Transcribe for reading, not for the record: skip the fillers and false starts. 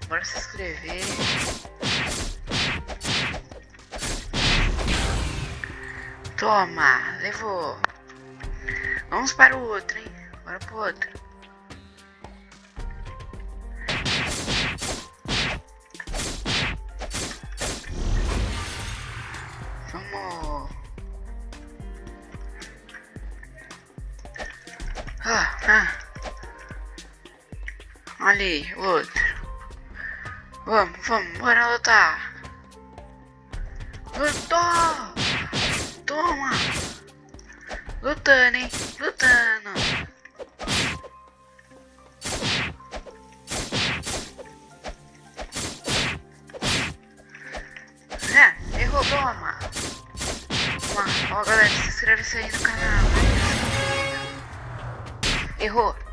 Bora se inscrever. Toma, levou. Vamos para o outro, hein? Bora pro outro. Vamos. Ali, o outro. Vamos, bora lutar. Lutou! Toma! Lutando, hein? Lutando! Errou, toma! Ó, galera, se inscreve aí no canal. Errou!